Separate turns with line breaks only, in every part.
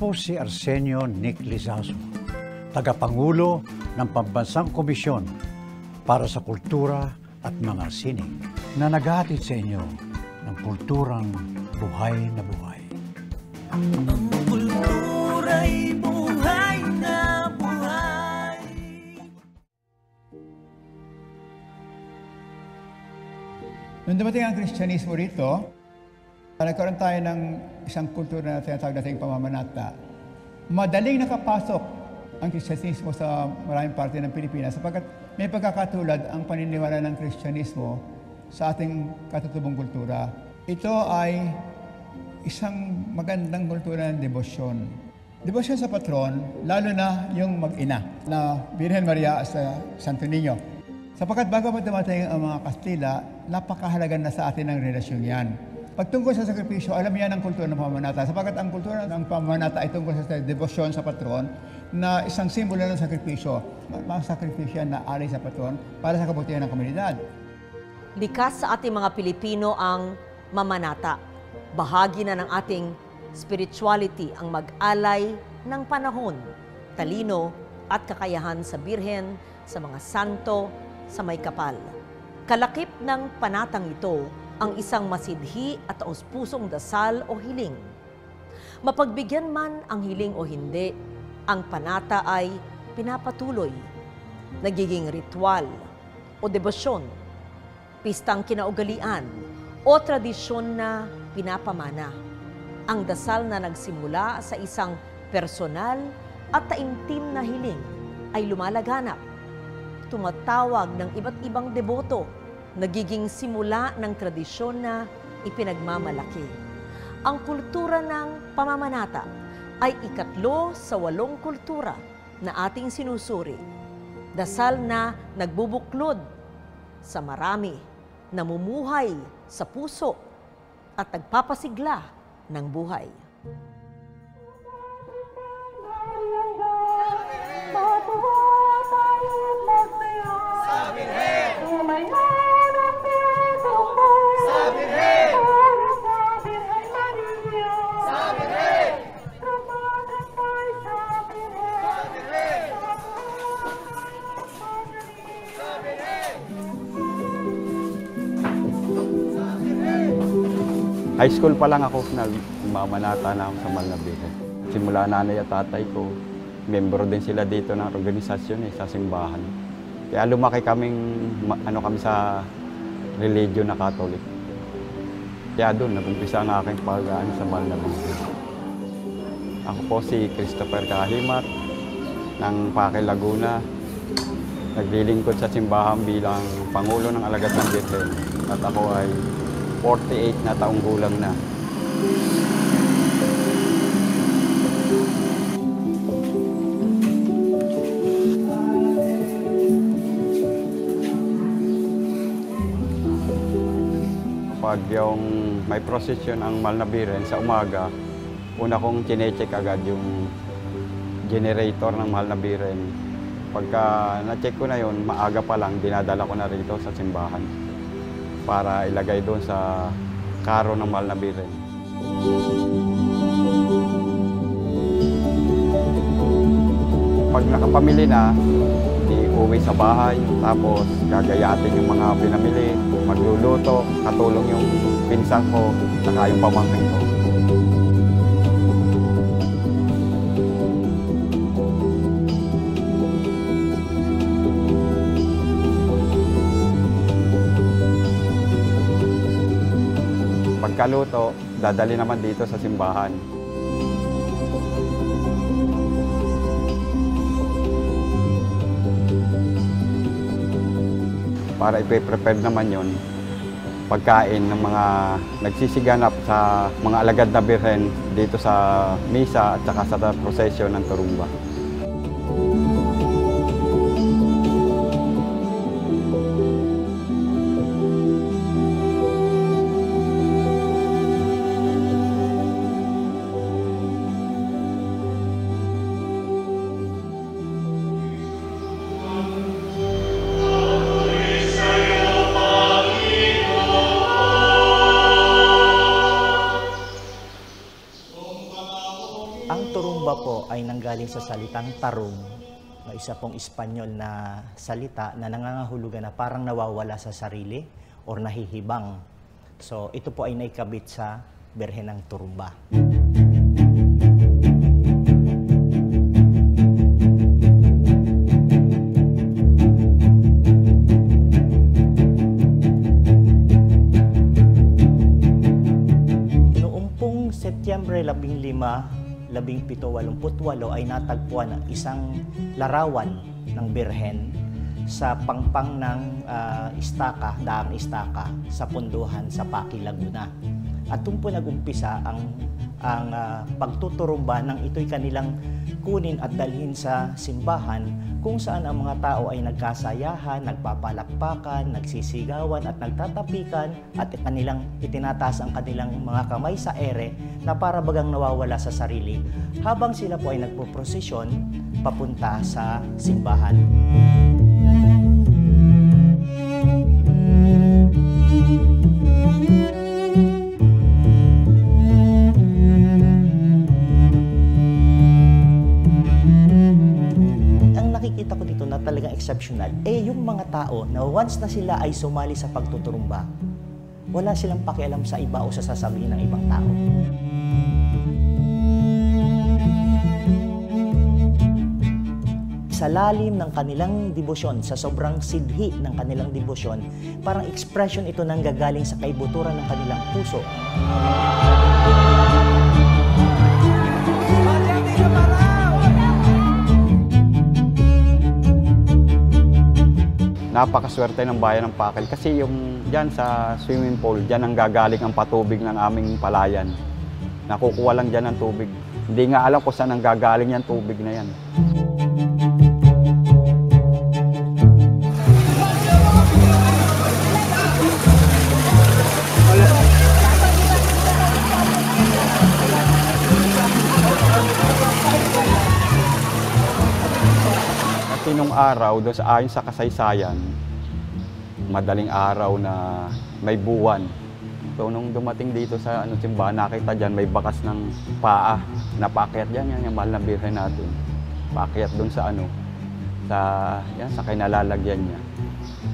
po si Arsenio Nick Lizazo, tagapangulo ng Pambansang Komisyon para sa Kultura at mga Sining, na naghahatid sa inyo ng kulturang buhay na buhay.
Ang kultura'y buhay na buhay.
Nung dumating ang Kristyanismo rito, nagkaroon tayo ng isang kultura na tinatawag nating pamamanata. Madaling nakapasok ang Kristyanismo sa maraming parte ng Pilipinas sapagkat may pagkakatulad ang paniniwala ng Kristyanismo sa ating katutubong kultura. Ito ay isang magandang kultura ng debosyon. Debosyon sa patron, lalo na yung mag-ina na Birhen Maria sa Santo Niño. Sapagkat bago pa dumating ang mga Kastila, napakahalaga na sa atin ang relasyon yan. Pagtungkol sa sakripisyo, alam yan ang kultura ng pamamanata. Sapagkat ang kultura ng pamamanata ay tungkol sa debosyon sa patron na isang simbolo ng sakripisyo. Mga sakripisyo yan na alay sa patron para sa kabutihan ng komunidad.
Likas sa ating mga Pilipino ang mamanata. Bahagi na ng ating spirituality ang mag-alay ng panahon, talino at kakayahan sa Birhen, sa mga santo, sa may kapal. Kalakip ng panatang ito ang isang masidhi at taos-pusong dasal o hiling. Mapagbigyan man ang hiling o hindi, ang panata ay pinapatuloy, nagiging ritual o debosyon, pistang kinaugalian o tradisyon na pinapamana. Ang dasal na nagsimula sa isang personal at taimtim na hiling ay lumalaganap, tumatawag ng iba't ibang deboto, nagiging simula ng tradisyon na ipinagmamalaki. Ang kultura ng pamamanata ay ikatlo sa 8 kultura na ating sinusuri. Dasal na nagbubuklod sa marami, namumuhay sa puso at nagpapasigla ng buhay.
High school pa lang ako, nagmamanata na ako sa Mahal na Birhen. Simula nanay at tatay ko, membro din sila dito ng organisasyon sa simbahan. Kaya lumaki kami sa religion na Catholic. Kaya doon, nag-umpisa ang aking pag-aano sa Mahal na Birhen. Ako po si Christopher Kahimat ng Paque, Laguna. Naglilingkod sa simbahan bilang Pangulo ng Alagad ng Birhen. At ako ay 48 na taong gulang na. Pag yung may prosesyon ang Mahal na Birhen sa umaga, una kong chinecheck agad yung generator ng Mahal na Birhen. Pagka na-check ko na yun, maaga pa lang, dinadala ko na rito sa simbahan para ilagay doon sa karo ng Mahal na Birhen. Pag nakapamili na, uuwi sa bahay, tapos gagayatin yung mga pinamili, magluluto, katulong yung pinsan ko, saka yung pamangkin ko. Pagkaluto, dadali naman dito sa simbahan. Para ipe-prepare naman yon pagkain ng mga nagsisiganap sa mga alagad na Birhen dito sa misa at saka sa prosesyon ng Turumba.
Ang Turumba ay nanggaling sa salitang tarong, na isa pong Espanyol na salita na nangangahulugan na parang nawawala sa sarili or nahihibang. So ito po ay naikabit sa Birhen ng Turumba. Noong pong Setyembre 15, 1788 ay natagpuan ang isang larawan ng Birhen sa pangpang ng daang istaka sa punduhan sa Paki, Laguna. At doon po nag-umpisa ang pagtuturumba nang ito'y kanilang kunin at dalhin sa simbahan kung saan ang mga tao ay nagkasayahan, nagpapalakpakan, nagsisigawan at nagtatapikan at kanilang itinataas ang kanilang mga kamay sa ere na para bagang nawawala sa sarili habang sila po ay nagpoprosesyon papunta sa simbahan. Nakikita ko dito na talagang exceptional, yung mga tao na once na sila ay sumali sa pagtuturumba, wala silang pakialam sa iba o sa sasabihin ng ibang tao. Sa lalim ng kanilang debosyon, sa sobrang sidhi ng kanilang debosyon, parang expression ito nang gagaling sa kaibuturan ng kanilang puso.
Napakaswerte ng bayan ng Pakil kasi yung dyan sa swimming pool, dyan ang gagaling ang patubig ng aming palayan. Nakukuha lang dyan ang tubig. Hindi nga alam kung saan ang gagaling yung tubig na yan. Kasi nung araw, ayon sa kasaysayan, madaling araw na may buwan. So nung dumating dito sa simbahan, nakita dyan may bakas ng paa. Napaakyat dyan, yan yung mahal na Birhen natin. Paakyat doon sa sa kinalalagyan niya.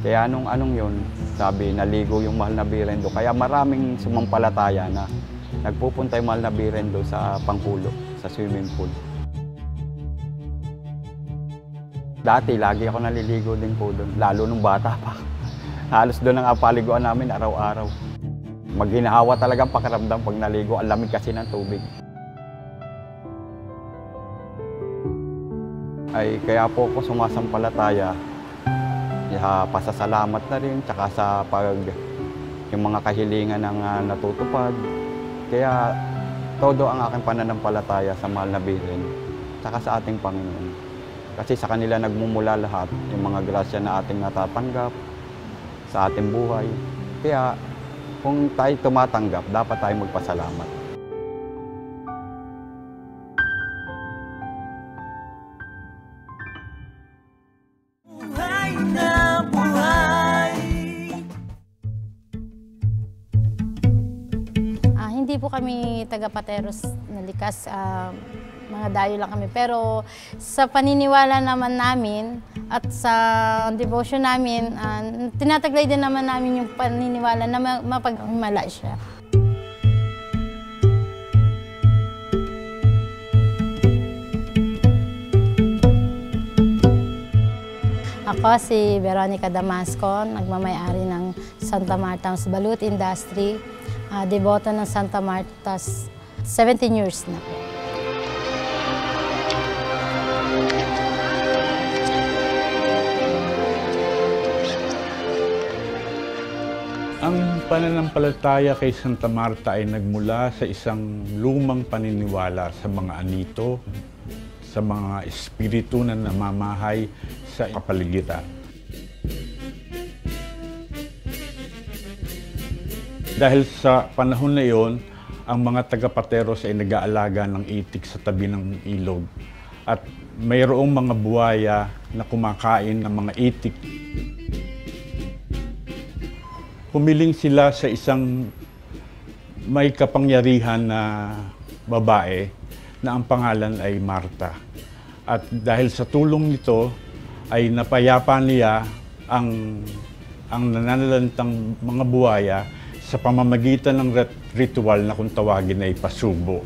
Kaya nung yun, sabi, naligo yung mahal na Birhen doon. Kaya maraming sumampalataya na nagpupunta yung mahal na Birhen doon sa Pangkulo, sa swimming pool. Dati, lagi ako naliligo din po doon, lalo nung bata pa. Halos doon ang paliguan namin araw-araw. Maghinahawa talaga ang pakiramdam pag naligo, ang lamig kasi ng tubig. Ay kaya po ako sumasampalataya, pasasalamat na rin, tsaka sa yung mga kahilingan ng natutupad. Kaya todo ang aking pananampalataya sa mahal na Birhen, tsaka sa ating Panginoon. Kasi sa kanila nagmumula lahat, yung mga grasya na ating natatanggap sa ating buhay. Kaya kung tayo tumatanggap, dapat tayo magpasalamat.
Buhay na buhay.
Hindi po kami taga-Pateros na likas. Mga dayo lang kami. Pero sa paniniwala naman namin at sa devotion namin, tinataglay din naman namin yung paniniwala na mapagmala siya. Ako si Veronica Damasco, nagmamay-ari ng Santa Marta's Balut Industry. Deboto ng Santa Marta's 17 years na po.
Ang pananampalataya kay Santa Marta ay nagmula sa isang lumang paniniwala sa mga anito, sa mga espiritu na namamahay sa kapaligiran. Dahil sa panahon na iyon, ang mga taga-Pateros ay nag-aalaga ng itik sa tabi ng ilog. At mayroong mga buwaya na kumakain ng mga itik. Humiling sila sa isang may kapangyarihan na babae na ang pangalan ay Marta. At dahil sa tulong nito ay napayapa niya ang nananalantang mga buhaya sa pamamagitan ng ritual na kung tawagin ay pasubo.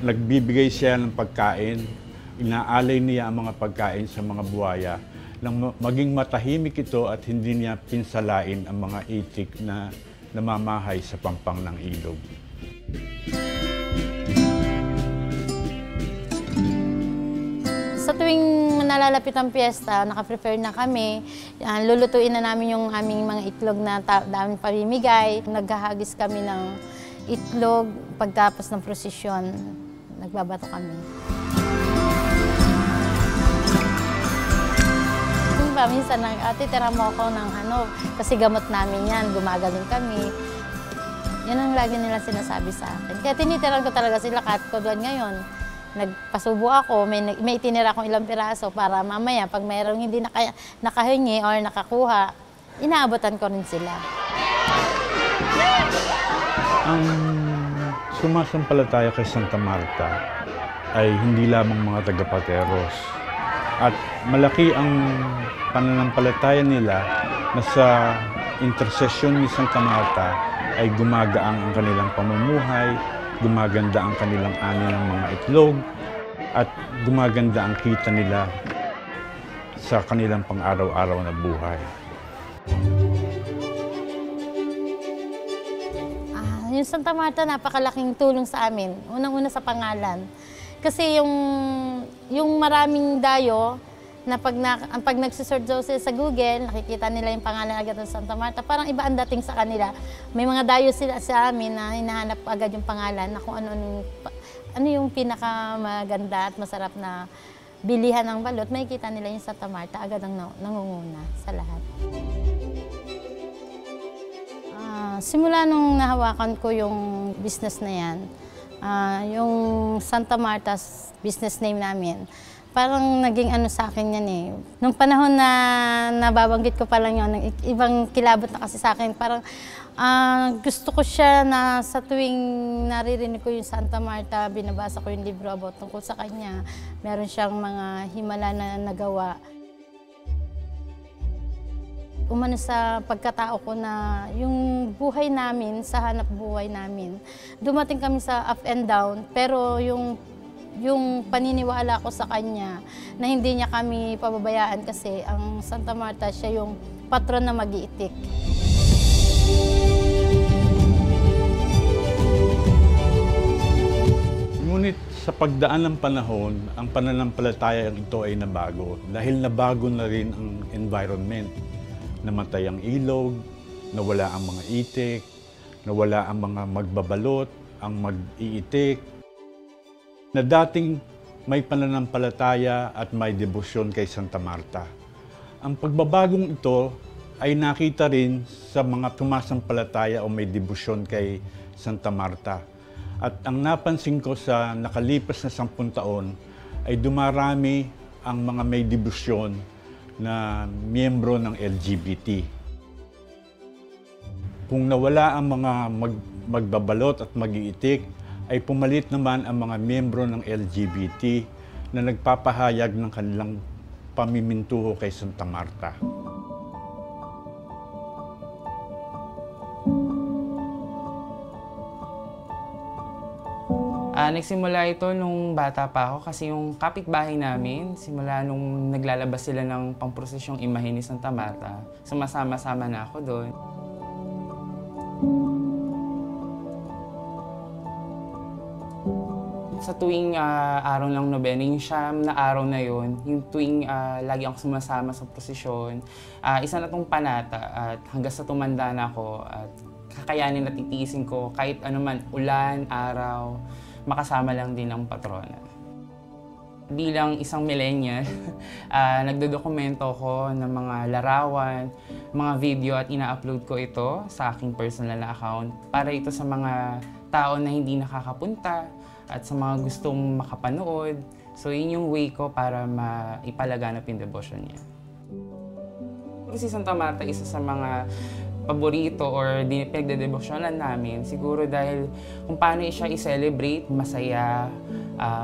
Nagbibigay siya ng pagkain, inaalay niya ang mga pagkain sa mga buhaya nang maging matahimik ito at hindi niya pinsalain ang mga itik na namamahay sa pampang ng ilog.
Sa tuwing nalalapit ang piyesta, naka-prepare na kami. Lulutuin na namin yung aming mga itlog na daming pamimigay. Naghahagis kami ng itlog pagtapos ng prosesyon. Nagbabato kami. Minsan, ate, tira mo ako ng kasi gamot namin yan, gumagaling kami. Yan ang lagi nila sinasabi sa akin. Kaya tinitiran ko talaga sila kahit kodwan ngayon. Nagpasubo ako, may itinira akong ilang piraso para mamaya pag mayroong hindi nakahingi or nakakuha, inaabotan ko rin sila.
Ang sumasampalataya kay Santa Marta ay hindi lamang mga taga-Pateros. At malaki ang pananampalataya nila na sa intersesyon ni Santa Marta ay gumagaang ang kanilang pamumuhay, gumaganda ang kanilang ani ng mga itlog, at gumaganda ang kita nila sa kanilang pang-araw-araw na buhay.
Yung Santa Marta, napakalaking tulong sa amin. Unang-una sa pangalan. Kasi yung maraming dayo, na pag nagsisearch daw sila sa Google, nakikita nila yung pangalan agad ng Santa Marta, parang iba ang dating sa kanila. May mga dayo sila sa amin na hinahanap agad yung pangalan na kung ano yung pinakamaganda at masarap na bilihan ng balot, makikita nila yung Santa Marta agad ang nangunguna sa lahat. Simula nung nahawakan ko yung business na yan, yung Santa Marta's business name namin, parang naging sa akin yan eh. Nung panahon na nababanggit ko pa lang yun, ibang kilabot na kasi sa akin. Parang gusto ko siya na sa tuwing naririnig ko yung Santa Marta, binabasa ko yung libro about tungkol sa kanya. Meron siyang mga himala na nagawa. Umano sa pagkatao ko na yung buhay namin, sa hanap buhay namin, dumating kami sa up and down, pero yung paniniwala ko sa kanya na hindi niya kami pababayaan kasi ang Santa Marta, siya yung patron na mag-iitik.
Ngunit sa pagdaan ng panahon, ang pananampalataya ito ay nabago dahil nabago na rin ang environment. Namatay ang ilog, nawala ang mga itik, nawala ang mga magbabalot, ang mag-iitik, na dating may pananampalataya at may debosyon kay Santa Marta. Ang pagbabagong ito ay nakita rin sa mga tumasampalataya o may debosyon kay Santa Marta. At ang napansin ko sa nakalipas na 10 taon ay dumarami ang mga may debosyon na miyembro ng LGBT. Kung nawala ang mga magbabalot at mag-iitik, ay pumalit naman ang mga miyembro ng LGBT na nagpapahayag ng kanilang pamimintuho kay Santa Marta.
Nagsimula ito nung bata pa ako kasi yung kapitbahay namin, simula nung naglalabas sila ng pamprosesyong imahe ni Santa Marta, sumasama-sama na ako doon. Sa tuwing araw ng nobena, yung siyam na araw na yun, yung tuwing lagi ako sumasama sa prosesyon, isa na tong panata at hanggang sa tumanda na ako at kakayanin at titiisin ko kahit anuman, ulan, araw, makasama lang din ang patrona. Bilang isang millennial, nagdodokumento ko ng mga larawan, mga video at ina-upload ko ito sa aking personal na account para ito sa mga tao na hindi nakakapunta at sa mga gustong makapanood. So yun yung way ko para maipalaganap yung devotion niya. Si Santa Marta, isa sa mga paborito or pinagdedebosyonan namin. Siguro dahil kung paano siya i-celebrate, masaya,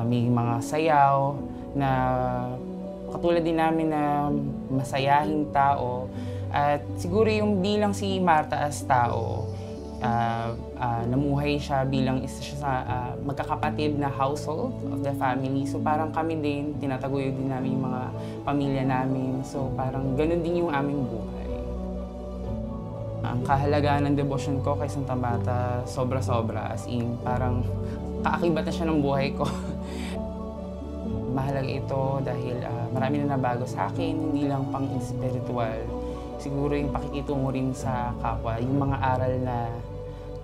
may mga sayaw na katulad din namin na masayahing tao. At siguro yung bilang si Marta as tao, namuhay siya bilang isa siya sa magkakapatid na household of the family. So parang kami din, tinataguyod din namin yung mga pamilya namin. So parang ganun din yung aming buhay. Ang kahalagahan ng devotion ko kay Santa Marta, sobra-sobra. As in, parang kaakibat na siya ng buhay ko. Mahalaga ito dahil marami na nabago sa akin, hindi lang pang-spiritual. Siguro yung pakikitungo rin sa kapwa, yung mga aral na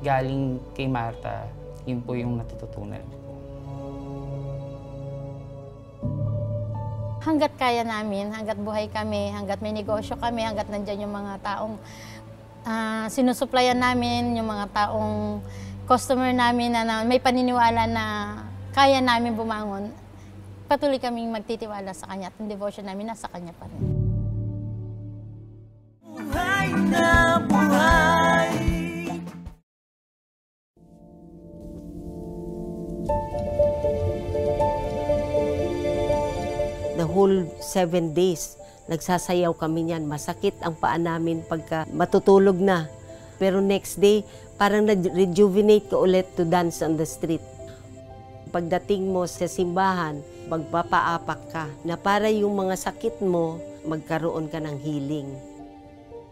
galing kay Marta, yun po yung natututunan ko.
Hanggat kaya namin, hanggat buhay kami, hanggat may negosyo kami, hanggat nandyan yung mga taong sinusuplayan namin, yung mga taong customer namin na may paniniwala na kaya namin bumangon, patuloy kaming magtitiwala sa Kanya at yung devotion namin nasa Kanya pa rin.
Buhay na buhay.
The whole 7 days, nagsasayaw kami niyan. Masakit ang paa namin pagka matutulog na. Pero next day, parang nag-rejuvenate ka ulit to dance on the street. Pagdating mo sa simbahan, magpapaapak ka na para yung mga sakit mo, magkaroon ka ng healing.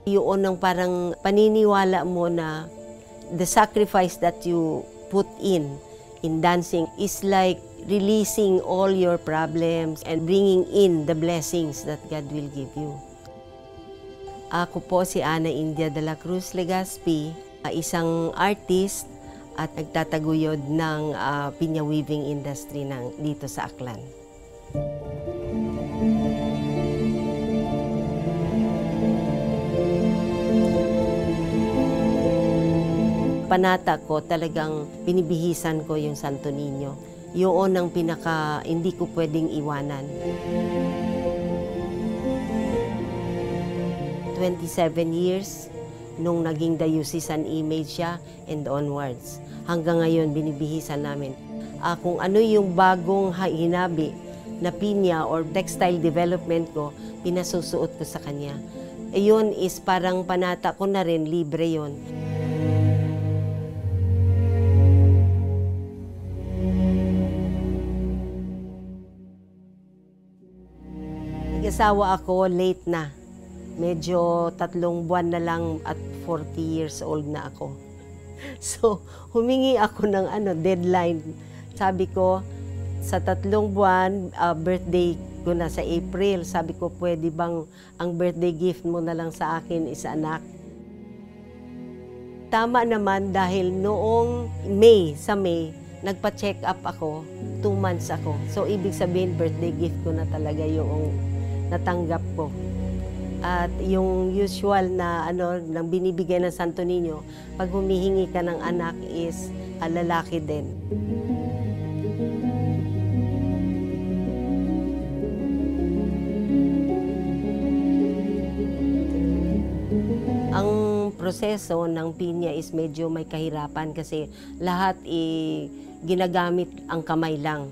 Yun ang parang paniniwala mo na the sacrifice that you put in dancing is like releasing all your problems and bringing in the blessings that God will give you. Ako po si Ana India de la Cruz Legazpi, isang artist at nagtataguyod ng pinya weaving industry dito sa Aklan. Panata ko, talagang binibihisan ko yung Santo Niño. Yun ang hindi ko pwedeng iwanan. 27 years nung naging diocesan image siya and onwards. Hanggang ngayon, binibihisan namin. Kung ano yung bagong hinabi na pinya or textile development ko, pinasusuot ko sa kanya. Yun is parang panata ko na rin, libre yun. Nag-asawa ako, late na. Medyo 3 buwan na lang at 40 years old na ako. So, humingi ako ng deadline. Sabi ko, sa 3 buwan, birthday ko na sa April. Sabi ko, pwede bang ang birthday gift mo na lang sa akin is anak? Tama naman dahil noong sa May, nagpa-check up ako, 2 months ako. So, ibig sabihin, birthday gift ko na talaga yung natanggap ko. At yung usual na nang binibigay ng Santo Niño, pag humihingi ka ng anak is lalaki din. Ang proseso ng pinya is medyo may kahirapan kasi lahat ginagamit ang kamay lang.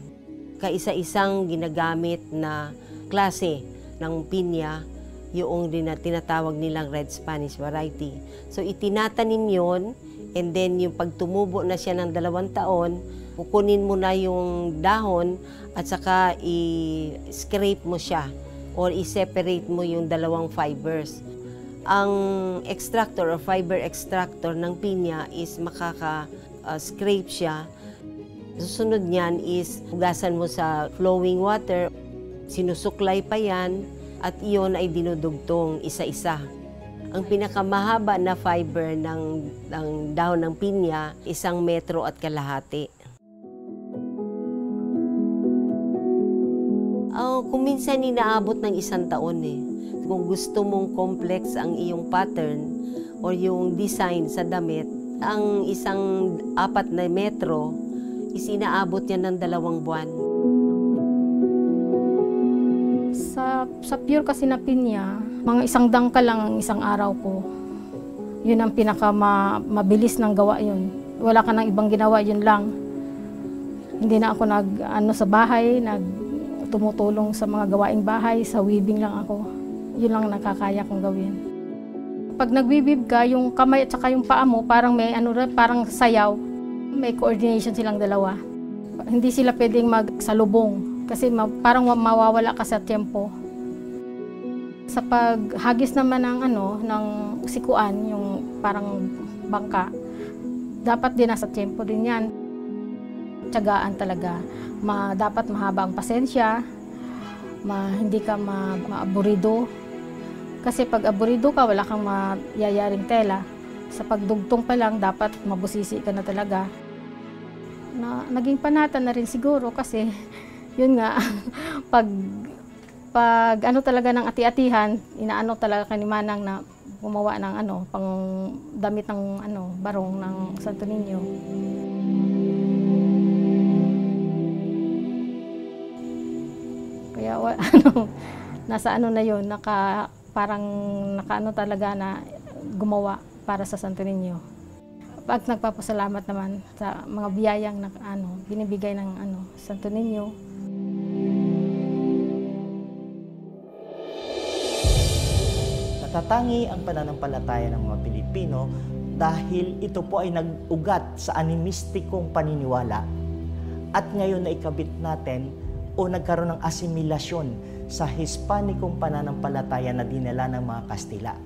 Kaisa-isang ginagamit na klase ng pinya, yung tinatawag nilang red Spanish variety. So itinatanim yon, and then yung pag tumubo na siya ng 2 taon, kukunin mo na yung dahon at saka i-scrape mo siya or i-separate mo yung 2 fibers. Ang extractor or fiber extractor ng pinya is makaka-scrape siya. Susunod niyan is hugasan mo sa flowing water. Sinusuklay pa yan at iyon ay dinudugtong isa-isa. Ang pinakamahaba na fiber ng dahon ng pinya, 1 metro at kalahati. Kung minsan inaabot ng 1 taon Kung gusto mong complex ang iyong pattern or yung design sa damit, ang 4 na metro is inaabot yan ng 2 buwan.
Sa pure kasi na pinya, mga 1 dangkal lang ang 1 araw ko.
Yun ang mabilis ng gawa yun. Wala ka nang ibang ginawa, yun lang. Hindi na ako sa bahay, tumutulong sa mga gawaing bahay, sa weaving lang ako. Yun lang nakakaya kong gawin. Pag nagwibib ka, yung kamay at saka yung paa mo, parang may parang sayaw. May coordination silang dalawa. Hindi sila pwedeng magsalubong kasi parang mawawala ka sa tempo. Sa paghagis naman ng sikuan, yung parang bangka, dapat din nasa tempo din yan. Tiyagaan talaga. Dapat mahaba ang pasensya, hindi ka maaburido. Kasi pag aburido ka, wala kang mayayaring tela. Sa pagdugtong pa lang, dapat mabusisi ka na talaga. Naging panata na rin siguro kasi yun nga, pag talaga ng ati-atihan, inaano talaga ni Manang na gumawa ng pang damit ng barong ng Santo Niño. Kaya nasa na yun, parang naka talaga na gumawa para sa Santo Niño. Pag nagpapasalamat naman sa mga biyayang binibigay ng Santo Niño.
Natatangi ang pananampalataya ng mga Pilipino dahil ito po ay nag-ugat sa animistikong paniniwala at ngayon na ikabit natin o nagkaroon ng asimilasyon sa Hispanikong pananampalataya na dinala ng mga Kastila.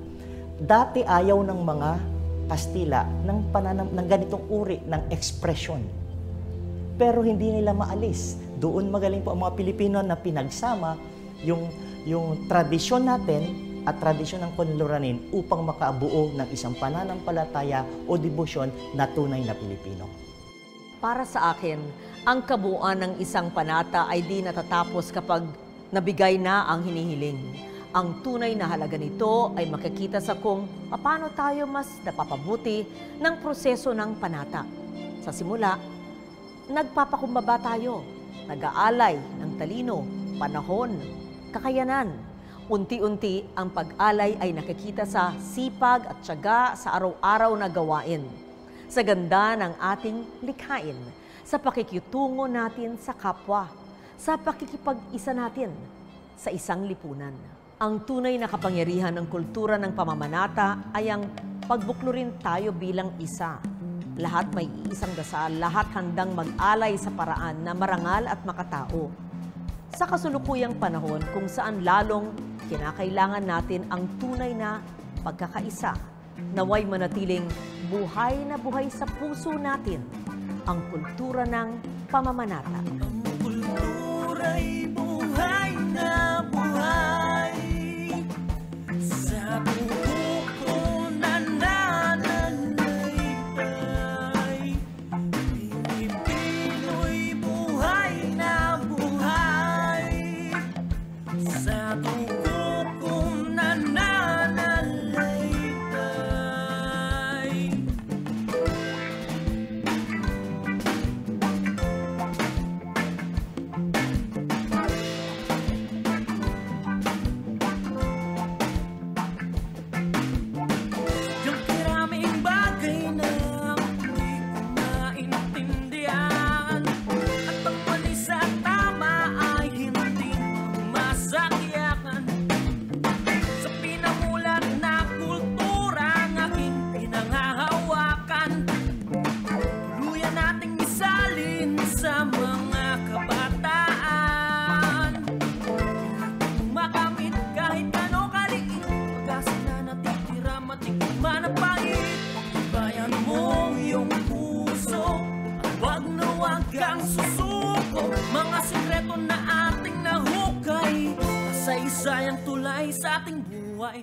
Dati ayaw ng mga Kastila ng ganitong uri ng ekspresyon. Pero hindi nila maalis. Doon magaling po ang mga Pilipino na pinagsama yung tradisyon natin at tradisyon ng Kanluranin upang makabuo ng isang pananampalataya o debosyon na tunay na Pilipino.
Para sa akin, ang kabuuan ng isang panata ay di natatapos kapag nabigay na ang hinihiling. Ang tunay na halaga nito ay makikita sa kung paano tayo mas napapabuti ng proseso ng panata. Sa simula, nagpapakumbaba tayo, nag-aalay ng talino, panahon, kakayanan. Unti-unti, ang pag-alay ay nakikita sa sipag at tiyaga sa araw-araw na gawain, sa ganda ng ating likhain, sa pakikitungo natin sa kapwa, sa pakikipag-isa natin sa isang lipunan. Ang tunay na kapangyarihan ng kultura ng pamamanata ay ang pagbuklurin tayo bilang isa. Lahat may isang dasal, lahat handang mag-alay sa paraan na marangal at makatao. Sa kasulukuyang panahon kung saan lalong kinakailangan natin ang tunay na pagkakaisa, naway manatiling buhay na buhay sa puso natin ang kultura ng pamamanata.
Ang kultura'y buhay na buhay sa buhok ko nananalaytay. Pilipino'y buhay na buhay sa buhok ko nananalaytay. Yung maraming bagay na hindi ko maintindihan at ang mali sa tama ay hindi masakyakan. Sa pinamulat na kultura ang aking pinanghahawakan, tuluyan nating isalin sa mga kabataan. Makamit kahit ano kaliit, pag-asa na natitira, matikman ang pait. Bayan mo iyong puso at wag na wag kang susuko. Mga sikreto na ating nahukay, kasaysayan tulay sa ating buhay.